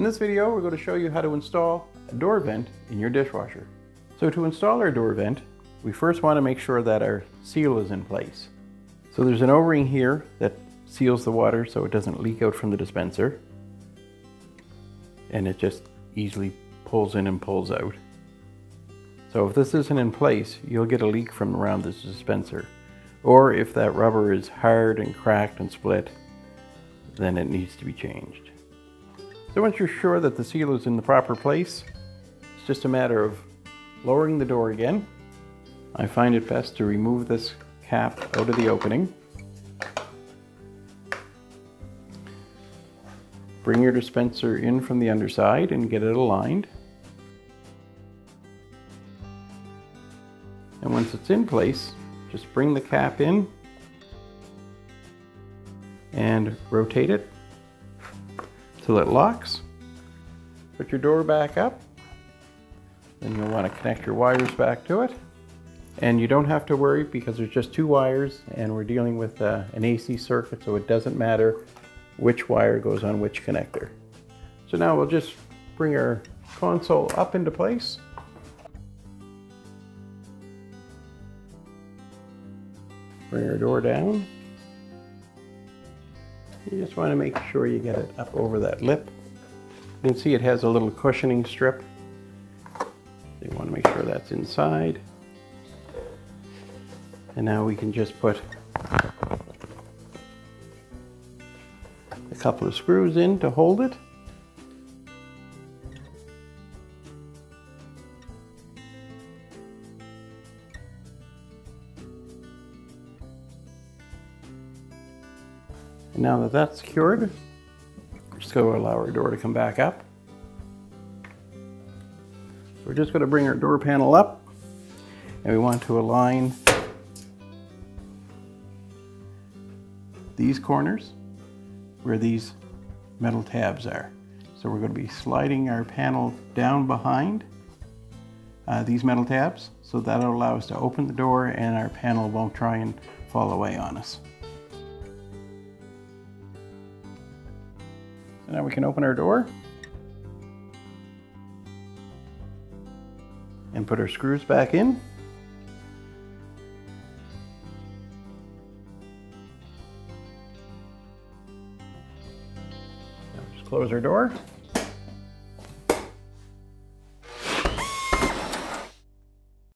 In this video, we're going to show you how to install a door vent in your dishwasher. So to install our door vent, we first want to make sure that our seal is in place. So there's an O-ring here that seals the water so it doesn't leak out from the dispenser. And it just easily pulls in and pulls out. So if this isn't in place, you'll get a leak from around this dispenser. Or if that rubber is hard and cracked and split, then it needs to be changed. So once you're sure that the seal is in the proper place, it's just a matter of lowering the door again. I find it best to remove this cap out of the opening. Bring your dispenser in from the underside and get it aligned. And once it's in place, just bring the cap in and rotate it till it locks. Put your door back up. Then you'll want to connect your wires back to it. And you don't have to worry because there's just two wires and we're dealing with an AC circuit, so it doesn't matter which wire goes on which connector. So now we'll just bring our console up into place. Bring our door down. You just want to make sure you get it up over that lip. You can see it has a little cushioning strip. You want to make sure that's inside. And now we can just put a couple of screws in to hold it. And now that that's secured, we're just going to allow our door to come back up. We're just going to bring our door panel up and we want to align these corners where these metal tabs are. So we're going to be sliding our panel down behind these metal tabs, so that'll allow us to open the door and our panel won't try and fall away on us. So now we can open our door and put our screws back in. Now just close our door.